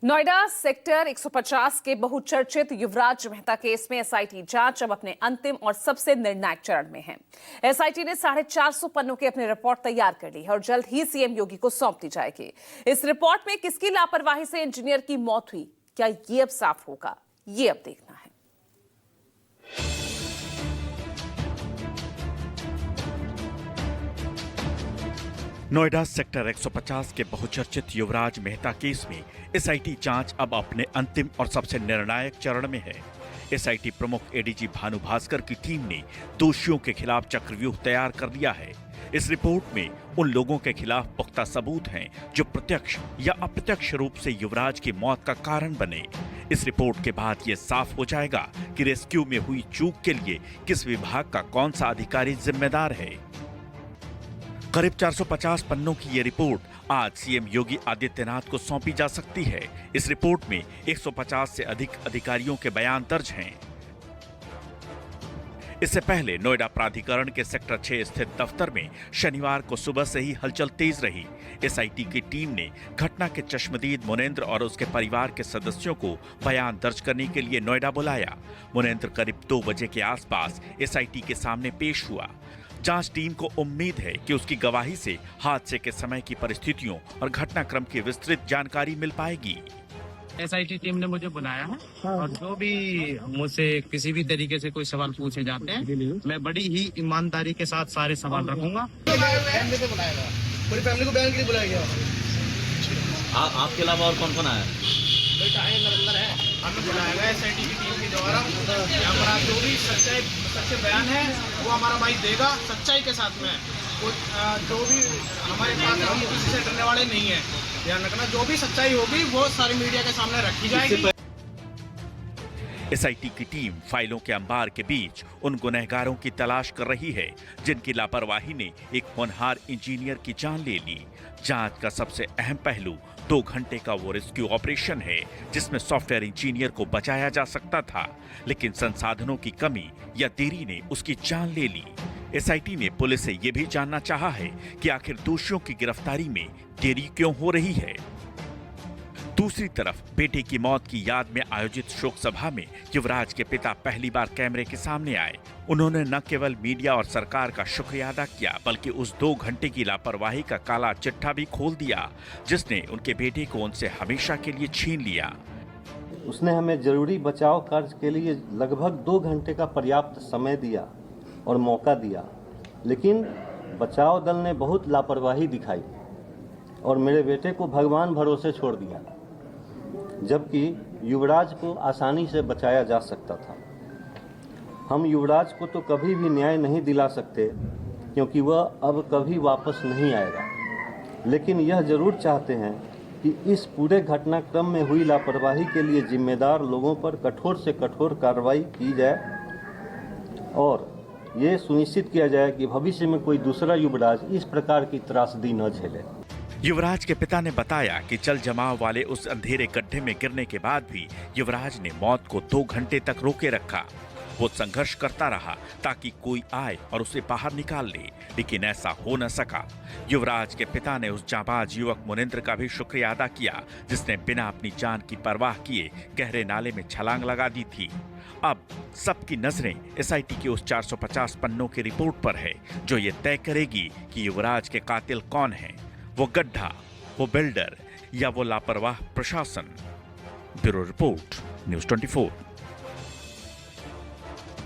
Noida sector 150 के बहुचर्चित युवराज Mehta case में एसआईटी जांच अब अपने अंतिम और सबसे निर्णायक चरण में है। एसआईटी ने 450 पन्नों की अपनी रिपोर्ट तैयार कर ली है और जल्द ही सीएम योगी को सौंप दी जाएगी। इस रिपोर्ट में किसकी लापरवाही से इंजीनियर की मौत हुई, क्या ये अब साफ होगा? ये अब देखना है। नोएडा सेक्टर 150 के बहुचर्चित युवराज मेहता केस में एसआईटी जांच अब अपने अंतिम और सबसे निर्णायक चरण में है। एसआईटी प्रमुख एडीजी भानु भास्कर की टीम ने दोषियों के खिलाफ चक्रव्यूह तैयार कर लिया है। इस रिपोर्ट में उन लोगों के खिलाफ पुख्ता सबूत हैं जो प्रत्यक्ष या अप्रत्यक्ष रूप से युवराज की मौत का कारण बने। इस रिपोर्ट के बाद ये साफ हो जाएगा कि रेस्क्यू में हुई चूक के लिए किस विभाग का कौन सा अधिकारी जिम्मेदार है। करीब 450 पन्नों की ये रिपोर्ट आज सीएम योगी आदित्यनाथ को सौंपी जा सकती है। इस रिपोर्ट में 150 से अधिक अधिकारियों के बयान दर्ज हैं। इससे पहले नोएडा प्राधिकरण के सेक्टर 6 स्थित दफ्तर में शनिवार को सुबह से ही हलचल तेज रही। एसआईटी की टीम ने घटना के चश्मदीद मुनेंद्र और उसके परिवार के सदस्यों को बयान दर्ज करने के लिए नोएडा बुलाया। मुनेंद्र करीब 2 बजे के आसपास एसआईटी के सामने पेश हुआ। जांच टीम को उम्मीद है कि उसकी गवाही से हादसे के समय की परिस्थितियों और घटनाक्रम की विस्तृत जानकारी मिल पाएगी। एसआईटी टीम ने मुझे बुलाया है और जो भी मुझसे किसी भी तरीके से कोई सवाल पूछे जाते हैं, मैं बड़ी ही ईमानदारी के साथ सारे सवाल रखूंगा। पूरी फैमिली को बयान के लिए बुलाया गया। आपके अलावा और कौन कौन आया? नरेंद्र है, हमें बुलाया गया एसआईटी की टीम के द्वारा। यहाँ पर जो भी सच्चे बयान है वो हमारा भाई देगा सच्चाई के साथ में। जो भी हमारे पास हम किसी से डरने वाले नहीं है। ध्यान रखना, जो भी सच्चाई होगी वो सारी मीडिया के सामने रखी जाएगी। एसआईटी की टीम फाइलों के अंबार के बीच उन गुनहगारों की तलाश कर रही है जिनकी लापरवाही ने एक होनहार इंजीनियर की जान ले ली। जांच का सबसे अहम पहलू 2 घंटे का वो रेस्क्यू ऑपरेशन है जिसमें सॉफ्टवेयर इंजीनियर को बचाया जा सकता था, लेकिन संसाधनों की कमी या देरी ने उसकी जान ले ली। एसआईटी ने पुलिस से ये भी जानना चाहा है कि आखिर दोषियों की गिरफ्तारी में देरी क्यों हो रही है। दूसरी तरफ बेटे की मौत की याद में आयोजित शोक सभा में युवराज के पिता पहली बार कैमरे के सामने आए। उन्होंने न केवल मीडिया और सरकार का शुक्रिया अदा किया बल्कि उस 2 घंटे की लापरवाही का काला चिट्ठा भी खोल दिया जिसने उनके बेटे को उनसे हमेशा के लिए छीन लिया। उसने हमें जरूरी बचाव कार्य के लिए लगभग 2 घंटे का पर्याप्त समय दिया और मौका दिया, लेकिन बचाव दल ने बहुत लापरवाही दिखाई और मेरे बेटे को भगवान भरोसे छोड़ दिया, जबकि युवराज को आसानी से बचाया जा सकता था। हम युवराज को तो कभी भी न्याय नहीं दिला सकते क्योंकि वह अब कभी वापस नहीं आएगा, लेकिन यह जरूर चाहते हैं कि इस पूरे घटनाक्रम में हुई लापरवाही के लिए जिम्मेदार लोगों पर कठोर से कठोर कार्रवाई की जाए और ये सुनिश्चित किया जाए कि भविष्य में कोई दूसरा युवराज इस प्रकार की त्रासदी न झेले। युवराज के पिता ने बताया कि जल जमाव वाले उस अंधेरे गड्ढे में गिरने के बाद भी युवराज ने मौत को 2 घंटे तक रोके रखा। वो संघर्ष करता रहा ताकि कोई आए और उसे बाहर निकाल ले, लेकिन ऐसा हो न सका। युवराज के पिता ने उस जाबाज युवक मुनेंद्र का भी शुक्रिया अदा किया जिसने बिना अपनी जान की परवाह किए गहरे नाले में छलांग लगा दी थी। अब सबकी नजरें एसआईटी की उस 450 पन्नों की रिपोर्ट पर है जो ये तय करेगी कि युवराज के कातिल कौन है, वो गड्ढा, वो बिल्डर या वो लापरवाह प्रशासन। Bureau report, news 24।